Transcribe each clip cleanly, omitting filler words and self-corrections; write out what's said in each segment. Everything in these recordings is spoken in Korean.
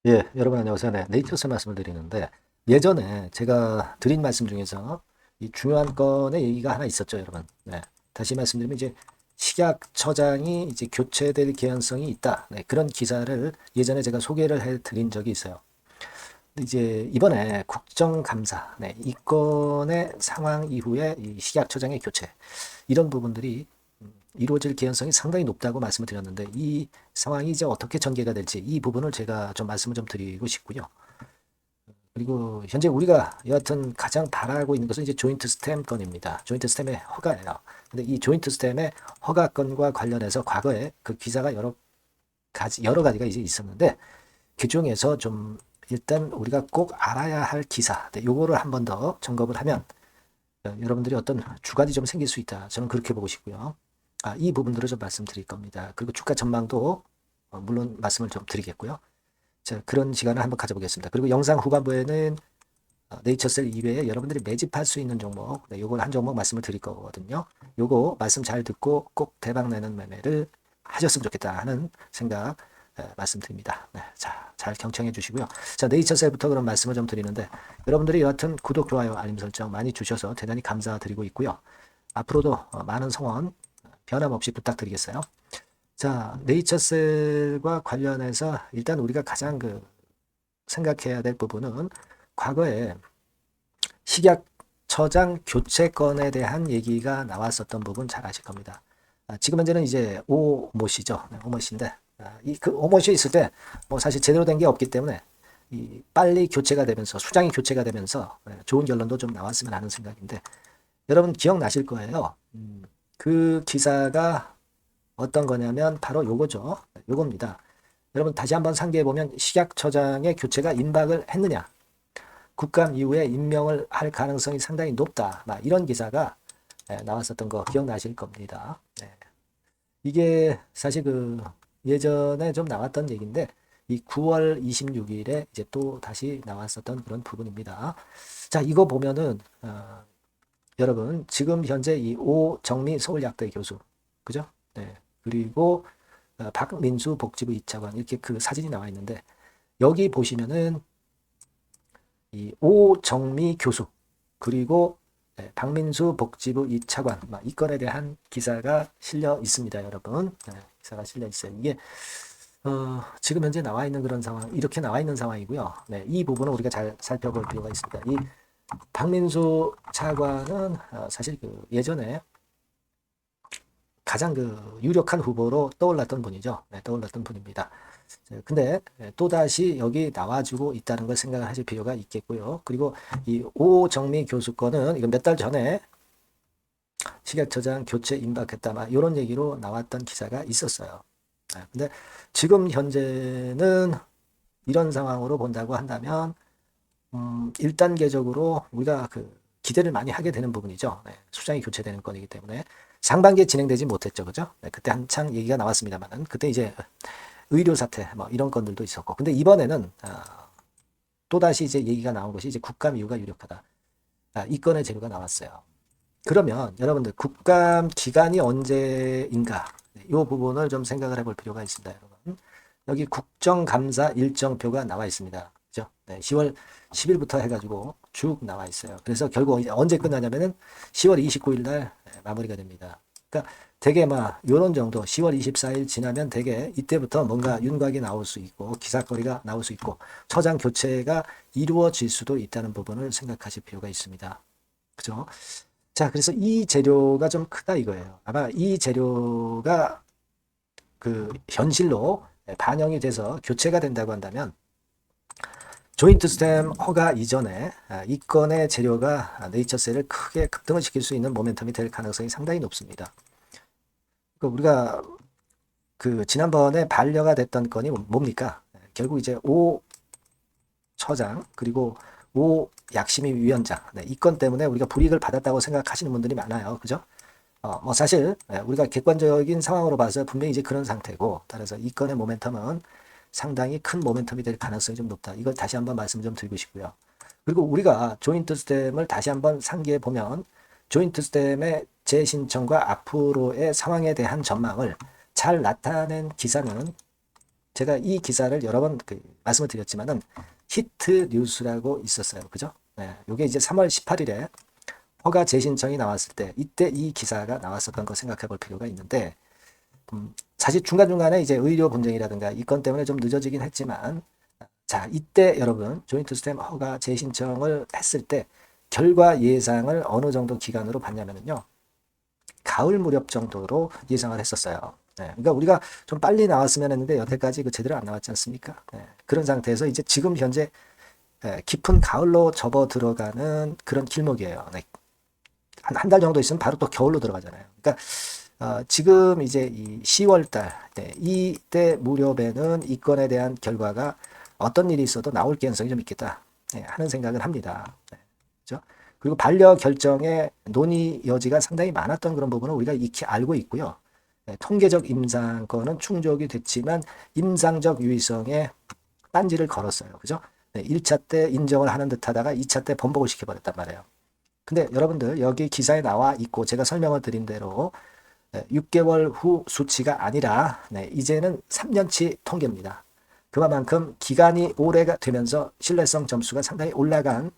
예, 여러분 안녕하세요. 네, 네이처스 말씀을 드리는데 예전에 제가 드린 말씀 중에서 이 중요한 건의 얘기가 하나 있었죠, 여러분. 네, 다시 말씀드리면 이제 식약처장이 이제 교체될 개연성이 있다. 네, 그런 기사를 예전에 제가 소개를 해 드린 적이 있어요. 근데 이제 이번에 국정감사, 네, 이 건의 상황 이후에 이 식약처장의 교체 이런 부분들이 이루어질 개연성이 상당히 높다고 말씀을 드렸는데 이 상황이 이제 어떻게 전개가 될지 이 부분을 제가 좀 말씀을 좀 드리고 싶고요. 그리고 현재 우리가 여하튼 가장 바라고 있는 것은 이제 조인트 스템 건입니다. 조인트 스템의 허가예요. 근데 이 조인트 스템의 허가 건과 관련해서 과거에 그 기사가 여러 가지가 이제 있었는데 그 중에서 좀 일단 우리가 꼭 알아야 할 기사, 네, 요거를 한 번 더 점검을 하면 여러분들이 어떤 주관이 좀 생길 수 있다. 저는 그렇게 보고 싶고요. 이 부분들을 좀 말씀드릴 겁니다. 그리고 주가 전망도 물론 말씀을 좀 드리겠고요. 자, 그런 시간을 한번 가져보겠습니다. 그리고 영상 후반부에는 네이처셀 이외에 여러분들이 매집할 수 있는 종목, 네, 요걸 한 종목 말씀을 드릴 거거든요. 요거 말씀 잘 듣고 꼭 대박 내는 매매를 하셨으면 좋겠다 하는 생각 말씀드립니다. 네, 자, 잘 경청해 주시고요. 자, 네이처셀부터 그런 말씀을 좀 드리는데 여러분들이 여하튼 구독, 좋아요, 알림 설정 많이 주셔서 대단히 감사드리고 있고요. 앞으로도 많은 성원 변함없이 부탁드리겠어요. 자, 네이처셀과 관련해서 일단 우리가 가장 생각해야 될 부분은 과거에 식약처장 교체건에 대한 얘기가 나왔었던 부분 잘 아실 겁니다. 지금 현재는 이제 오모 씨죠. 네, 오모 씨인데 이그 오모 씨 있을 때 뭐 사실 제대로 된 게 없기 때문에 이 빨리 교체가 되면서 수장이 교체가 되면서 좋은 결론도 좀 나왔으면 하는 생각인데 여러분 기억나실 거예요. 그 기사가 어떤 거냐면 바로 요거죠. 요겁니다. 여러분 다시 한번 상기해 보면 식약처장의 교체가 임박을 했느냐? 국감 이후에 임명을 할 가능성이 상당히 높다. 이런 기사가 나왔었던 거 기억나실 겁니다. 네. 이게 사실 예전에 좀 나왔던 얘기인데 이 9월 26일에 이제 또 다시 나왔었던 그런 부분입니다. 자, 이거 보면은 여러분 지금 현재 이 오정미 서울약대 교수 그죠? 네. 그리고 박민수 복지부 2차관 이렇게 그 사진이 나와 있는데 여기 보시면은 이 오정미 교수 그리고 박민수 복지부 2차관 이 건에 대한 기사가 실려 있습니다, 여러분. 기사가 실려 있어요. 이게 지금 현재 나와 있는 그런 상황, 이렇게 나와 있는 상황이고요. 네, 이 부분은 우리가 잘 살펴볼 필요가 있습니다. 이 박민수 차관은 사실 예전에 가장 유력한 후보로 떠올랐던 분이죠. 네, 떠올랐던 분입니다. 근데 또다시 여기 나와주고 있다는 걸 생각을 하실 필요가 있겠고요. 그리고 이 오정미 교수 거는 이건 몇 달 전에 식약처장 교체 임박했다. 이런 얘기로 나왔던 기사가 있었어요. 근데 지금 현재는 이런 상황으로 본다고 한다면 1단계적으로 우리가 기대를 많이 하게 되는 부분이죠. 네, 수장이 교체되는 건이기 때문에 상반기에 진행되지 못했죠. 그죠? 네, 그때 한창 얘기가 나왔습니다만은 그때 이제 의료 사태 이런 건들도 있었고 근데 이번에는 또다시 이제 얘기가 나온 것이 이제 국감 이유가 유력하다. 이 건의 재료가 나왔어요. 그러면 여러분들 국감 기간이 언제인가 이 부분을 좀 생각을 해볼 필요가 있습니다. 여러분. 여기 국정감사 일정표가 나와 있습니다. 그죠? 네, 10월 10일부터 해가지고 쭉 나와 있어요. 그래서 결국 언제 끝나냐면은 10월 29일 날 마무리가 됩니다. 그러니까 대개 요런 정도 10월 24일 지나면 대개 이때부터 뭔가 윤곽이 나올 수 있고 기사거리가 나올 수 있고 처장 교체가 이루어질 수도 있다는 부분을 생각하실 필요가 있습니다. 그죠? 자, 그래서 이 재료가 좀 크다 이거예요. 아마 이 재료가 현실로 반영이 돼서 교체가 된다고 한다면 조인트 스템 허가 이전에 이 건의 재료가 네이처셀을 크게 급등을 시킬 수 있는 모멘텀이 될 가능성이 상당히 높습니다. 우리가 지난번에 반려가 됐던 건이 뭡니까? 결국 이제 오 처장 그리고 오 약심위 위원장 이 건 때문에 우리가 불이익을 받았다고 생각하시는 분들이 많아요. 그죠? 뭐 사실 우리가 객관적인 상황으로 봐서 분명히 이제 그런 상태고 따라서 이 건의 모멘텀은 상당히 큰 모멘텀이 될 가능성이 좀 높다. 이걸 다시 한번 말씀 좀 드리고 싶고요. 그리고 우리가 조인트 스템을 다시 한번 상기해 보면 조인트 스템의 재신청과 앞으로의 상황에 대한 전망을 잘 나타낸 기사는 제가 이 기사를 여러 번 말씀을 드렸지만은 히트 뉴스라고 있었어요. 그죠? 네, 요게 이제 3월 18일에 허가 재신청이 나왔을 때 이때 이 기사가 나왔었던 거 생각해 볼 필요가 있는데 사실 중간중간에 이제 의료 분쟁이라든가 이 건 때문에 좀 늦어지긴 했지만 자, 이때 여러분 조인트 스템 허가 재신청을 했을 때 결과 예상을 어느 정도 기간으로 봤냐면요. 가을 무렵 정도로 예상을 했었어요. 네, 그러니까 우리가 좀 빨리 나왔으면 했는데 여태까지 그 제대로 안 나왔지 않습니까? 네, 그런 상태에서 이제 지금 현재 깊은 가을로 접어 들어가는 그런 길목이에요. 네, 한 달 정도 있으면 바로 또 겨울로 들어가잖아요. 그러니까 지금 이제 이 10월 달 이때 무렵에는 이 건에 대한 결과가 어떤 일이 있어도 나올 가능성이 좀 있겠다 하는 생각을 합니다. 그렇죠? 그리고 반려 결정의 논의 여지가 상당히 많았던 그런 부분은 우리가 익히 알고 있고요. 통계적 임상권은 충족이 됐지만 임상적 유의성에 딴지를 걸었어요. 그죠? 1차 때 인정을 하는 듯 하다가 2차 때 번복을 시켜버렸단 말이에요. 근데 여러분들 여기 기사에 나와 있고 제가 설명을 드린 대로 6개월 후 수치가 아니라 이제는 3년치 통계입니다. 그만큼 기간이 오래가 되면서 신뢰성 점수가 상당히 올라간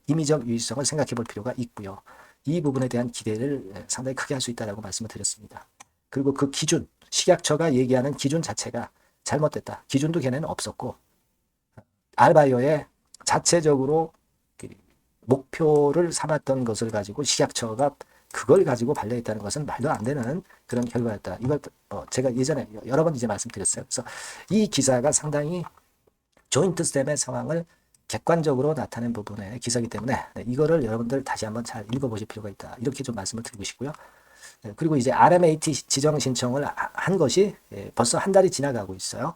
임의적 유의성을 생각해 볼 필요가 있고요. 이 부분에 대한 기대를 상당히 크게 할 수 있다고 말씀을 드렸습니다. 그리고 그 기준, 식약처가 얘기하는 기준 자체가 잘못됐다. 기준도 걔네는 없었고 알바이오의 자체적으로 목표를 삼았던 것을 가지고 식약처가 그걸 가지고 반려했다는 것은 말도 안 되는 그런 결과였다. 이걸 제가 예전에 여러 번 이제 말씀드렸어요. 그래서 이 기사가 상당히 조인트 스템의 상황을 객관적으로 나타낸 부분의 기사이기 때문에 이거를 여러분들 다시 한번 잘 읽어보실 필요가 있다. 이렇게 좀 말씀을 드리고 싶고요. 그리고 이제 RMAT 지정 신청을 한 것이 벌써 한 달이 지나가고 있어요.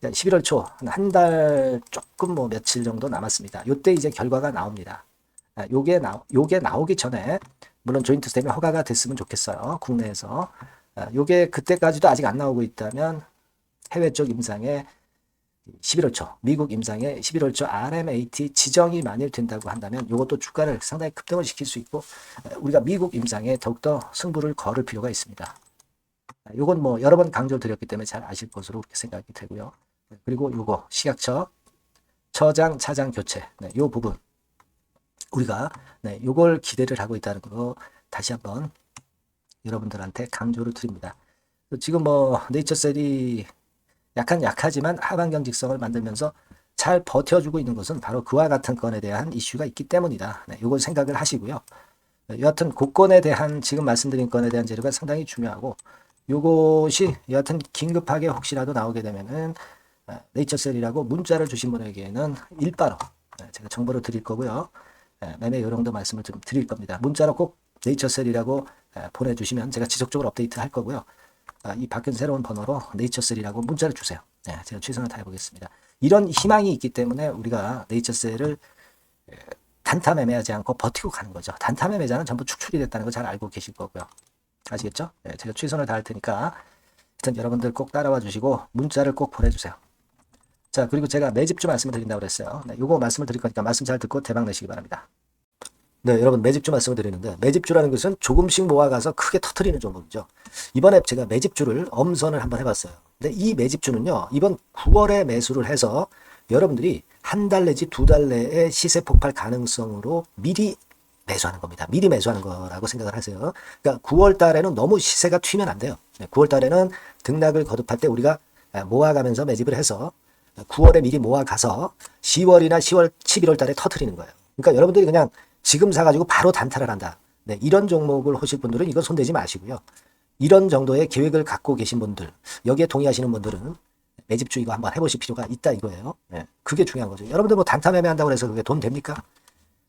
11월 초 한 달 조금 뭐 며칠 정도 남았습니다. 이때 이제 결과가 나옵니다. 요게 나오기 전에 물론 조인트 스템이 허가가 됐으면 좋겠어요. 국내에서. 요게 그때까지도 아직 안 나오고 있다면 해외 쪽 임상에 11월 초 미국 임상에 11월 초 RMAT 지정이 만일 된다고 한다면 이것도 주가를 상당히 급등을 시킬 수 있고 우리가 미국 임상에 더욱더 승부를 걸을 필요가 있습니다. 요건 뭐 여러 번 강조를 드렸기 때문에 잘 아실 것으로 그렇게 생각이 되고요. 그리고 요거 식약처 처장 차장 교체 요 부분 우리가 요걸 기대를 하고 있다는 거 다시 한번 여러분들한테 강조를 드립니다. 지금 뭐 네이처셀이 약하지만 하반경 직성을 만들면서 잘 버텨주고 있는 것은 바로 그와 같은 건에 대한 이슈가 있기 때문이다. 요걸 생각을 하시고요. 여하튼 그건에 대한 지금 말씀드린 건에 대한 재료가 상당히 중요하고 요것이 여하튼 긴급하게 혹시라도 나오게 되면은 네이처셀이라고 문자를 주신 분에게는 일바로 제가 정보를 드릴 거고요. 매매 요령도 말씀을 좀 드릴 겁니다. 문자로 꼭 네이처셀이라고 보내주시면 제가 지속적으로 업데이트 할 거고요. 이 바뀐 새로운 번호로 네이처셀이라고 문자를 주세요. 제가 최선을 다해보겠습니다. 이런 희망이 있기 때문에 우리가 네이처셀을 단타 매매하지 않고 버티고 가는 거죠. 단타 매매자는 전부 축출이 됐다는 거 잘 알고 계실 거고요. 아시겠죠? 제가 최선을 다할 테니까 하여튼 여러분들 꼭 따라와 주시고 문자를 꼭 보내주세요. 자, 그리고 제가 매집주 말씀을 드린다고 그랬어요. 요거 말씀을 드릴 거니까 말씀 잘 듣고 대박 내시기 바랍니다. 네, 여러분 매집주 말씀을 드리는데 매집주라는 것은 조금씩 모아가서 크게 터트리는 종목이죠. 이번에 제가 매집주를 엄선을 한번 해봤어요. 근데 이 매집주는요, 이번 9월에 매수를 해서 여러분들이 한 달 내지 두 달 내에 시세 폭발 가능성으로 미리 매수하는 겁니다. 미리 매수하는 거라고 생각을 하세요. 그러니까 9월 달에는 너무 시세가 튀면 안 돼요. 9월 달에는 등락을 거듭할 때 우리가 모아가면서 매집을 해서 9월에 미리 모아가서 10월이나 10월, 11월 달에 터트리는 거예요. 그러니까 여러분들이 그냥 지금 사가지고 바로 단타를 한다. 이런 종목을 하실 분들은 이거 손대지 마시고요. 이런 정도의 계획을 갖고 계신 분들, 여기에 동의하시는 분들은 매집주 이거 한번 해보실 필요가 있다 이거예요. 그게 중요한 거죠. 여러분들 뭐 단타 매매한다고 해서 그게 돈 됩니까?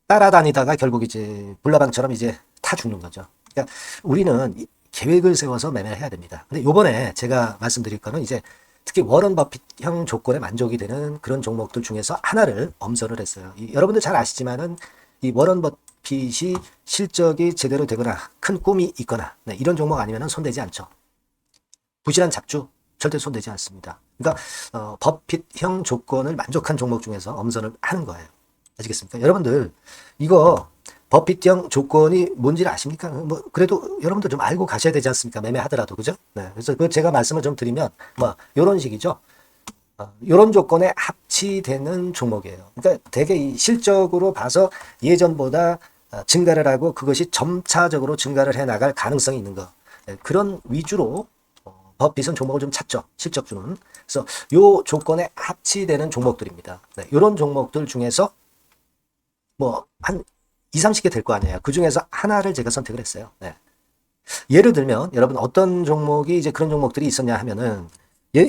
따라다니다가 결국 이제 불나방처럼 이제 타 죽는 거죠. 그러니까 우리는 계획을 세워서 매매를 해야 됩니다. 근데 요번에 제가 말씀드릴 거는 이제 특히 워런 버핏형 조건에 만족이 되는 그런 종목들 중에서 하나를 엄선을 했어요. 여러분들 잘 아시지만은 이 워런 버핏이 실적이 제대로 되거나 큰 꿈이 있거나 이런 종목 아니면 손대지 않죠. 부실한 잡주 절대 손대지 않습니다. 그러니까 버핏형 조건을 만족한 종목 중에서 엄선을 하는 거예요. 아시겠습니까? 여러분들 이거 버핏형 조건이 뭔지를 아십니까? 뭐 그래도 여러분들 좀 알고 가셔야 되지 않습니까? 매매하더라도 그죠? 그래서 그 제가 말씀을 좀 드리면 뭐 이런 식이죠. 이런 조건에 합치되는 종목이에요. 그러니까 되게 이 실적으로 봐서 예전보다 증가를 하고 그것이 점차적으로 증가를 해 나갈 가능성이 있는 거. 네, 그런 위주로 버핏은 종목을 좀 찾죠. 실적주는. 그래서 요 조건에 합치되는 종목들입니다. 네, 이런 종목들 중에서 뭐 한 2, 30개 될 거 아니에요. 그 중에서 하나를 제가 선택을 했어요. 네. 예를 들면 여러분 어떤 종목이 이제 그런 종목들이 있었냐 하면은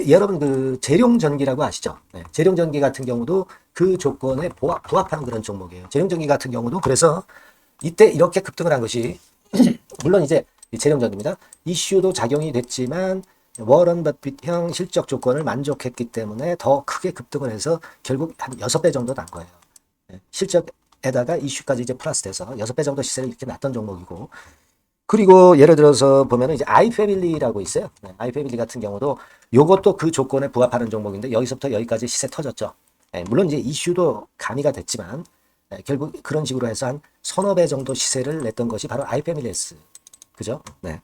여러분 그 재룡전기라고 아시죠? 네, 재룡전기 같은 경우도 그 조건에 부합하는 그런 종목이에요. 재룡전기 같은 경우도 그래서 이때 이렇게 급등을 한 것이 물론 이제 재룡전기입니다. 이슈도 작용이 됐지만 워런 버핏형 실적 조건을 만족했기 때문에 더 크게 급등을 해서 결국 한 6배 정도 난 거예요. 네, 실적에다가 이슈까지 이제 플러스 돼서 6배 정도 시세를 이렇게 났던 종목이고 그리고 예를 들어서 보면은 이제 아이패밀리라고 있어요. 네, 아이패밀리 같은 경우도 요것도 그 조건에 부합하는 종목인데 여기서부터 여기까지 시세 터졌죠. 네, 물론 이제 이슈도 가미가 됐지만 네, 결국 그런 식으로 해서 한 서너 배 정도 시세를 냈던 것이 바로 아이패밀리스. 그죠? 네.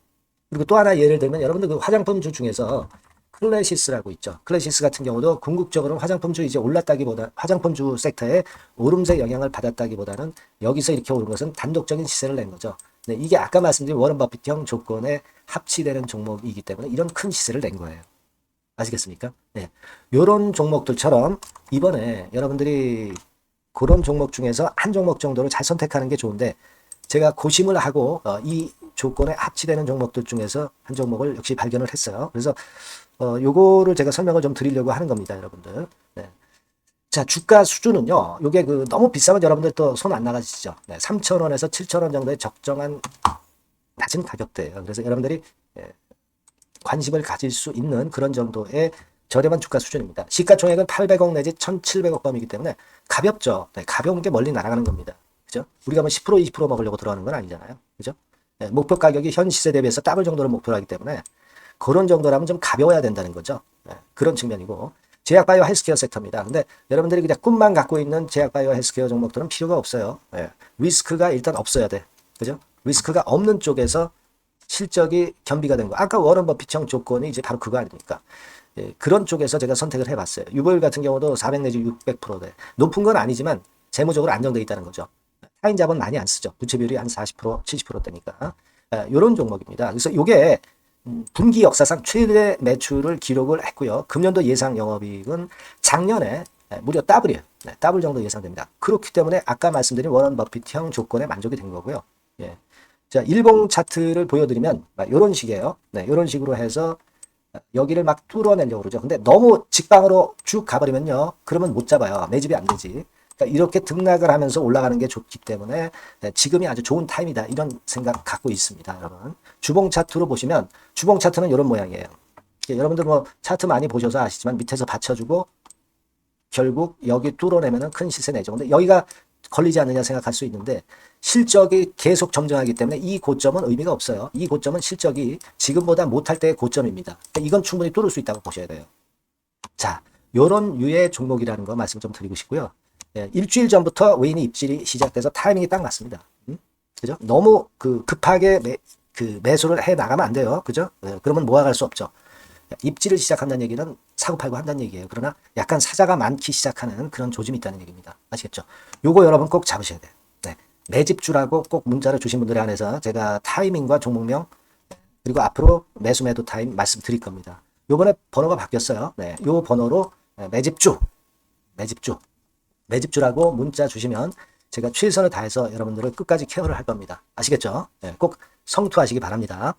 그리고 또 하나 예를 들면 여러분들 그 화장품주 중에서 클래시스라고 있죠. 클래시스 같은 경우도 궁극적으로 화장품주 이제 올랐다기보다 화장품주 섹터에 오름세 영향을 받았다기보다는 여기서 이렇게 오른 것은 단독적인 시세를 낸 거죠. 네, 이게 아까 말씀드린 워런 버핏형 조건에 합치되는 종목이기 때문에 이런 큰 시세를 낸 거예요. 아시겠습니까? 네. 요런 종목들처럼 이번에 여러분들이 그런 종목 중에서 한 종목 정도를 잘 선택하는 게 좋은데 제가 고심을 하고 이 조건에 합치되는 종목들 중에서 한 종목을 역시 발견을 했어요. 그래서 요거를 제가 설명을 좀 드리려고 하는 겁니다, 여러분들. 네. 자, 주가 수준은요. 요게 그 너무 비싸면 여러분들 또 손 안 나가시죠. 네, 3,000원에서 7,000원 정도의 적정한 낮은 가격대예요. 그래서 여러분들이 관심을 가질 수 있는 그런 정도의 저렴한 주가 수준입니다. 시가총액은 800억 내지 1,700억 범이기 때문에 가볍죠. 네, 가벼운 게 멀리 날아가는 겁니다. 그죠? 우리가 뭐 10%, 20% 먹으려고 들어가는 건 아니잖아요. 그죠? 네, 목표 가격이 현 시세 대비해서 더블 정도를 목표로 하기 때문에 그런 정도라면 좀 가벼워야 된다는 거죠. 네, 그런 측면이고 제약바이오 헬스케어 섹터입니다. 근데 여러분들이 그냥 꿈만 갖고 있는 제약바이오 헬스케어 종목들은 필요가 없어요. 네, 리스크가 일단 없어야 돼. 그죠? 리스크가 없는 쪽에서 실적이 겸비가 된 거. 아까 워런 버핏형 조건이 이제 바로 그거 아닙니까? 예, 그런 쪽에서 제가 선택을 해봤어요. 유보율 같은 경우도 400 내지 600%대. 높은 건 아니지만 재무적으로 안정되어 있다는 거죠. 타인 자본 많이 안 쓰죠. 부채 비율이 한 40%, 70%대니까. 이런 종목입니다. 그래서 이게 분기 역사상 최대 매출을 기록을 했고요. 금년도 예상 영업이익은 작년에 무려 더블이에요. 네, 더블 정도 예상됩니다. 그렇기 때문에 아까 말씀드린 워런 버핏형 조건에 만족이 된 거고요. 예. 자, 일봉 차트를 보여드리면 이런 식이에요. 네, 이런 식으로 해서 여기를 막 뚫어내려고 그러죠. 근데 너무 직방으로 쭉 가버리면요. 그러면 못 잡아요. 매집이 안 되지. 그러니까 이렇게 등락을 하면서 올라가는 게 좋기 때문에 지금이 아주 좋은 타임이다. 이런 생각 갖고 있습니다. 여러분. 주봉 차트로 보시면 주봉 차트는 이런 모양이에요. 여러분들 뭐 차트 많이 보셔서 아시지만 밑에서 받쳐주고 결국 여기 뚫어내면 큰 시세 내죠. 근데 여기가 걸리지 않느냐 생각할 수 있는데 실적이 계속 점증하기 때문에 이 고점은 의미가 없어요. 이 고점은 실적이 지금보다 못할 때의 고점입니다. 그러니까 이건 충분히 뚫을 수 있다고 보셔야 돼요. 자, 요런 유의 종목이라는 거 말씀 좀 드리고 싶고요. 예, 일주일 전부터 외인이 입질이 시작돼서 타이밍이 딱 맞습니다. 그죠? 너무 급하게 매수를 해 나가면 안 돼요. 그죠? 예, 그러면 모아갈 수 없죠. 입지를 시작한다는 얘기는 사고 팔고 한다는 얘기예요. 그러나 약간 사자가 많기 시작하는 그런 조짐이 있다는 얘기입니다. 아시겠죠? 요거 여러분 꼭 잡으셔야 돼요. 네. 매집주라고 꼭 문자를 주신 분들에 한해서 제가 타이밍과 종목명 그리고 앞으로 매수 매도 타임 말씀드릴 겁니다. 요번에 번호가 바뀌었어요. 네. 요 번호로 매집주라고 문자 주시면 제가 최선을 다해서 여러분들을 끝까지 케어를 할 겁니다. 아시겠죠? 네. 꼭 성투하시기 바랍니다.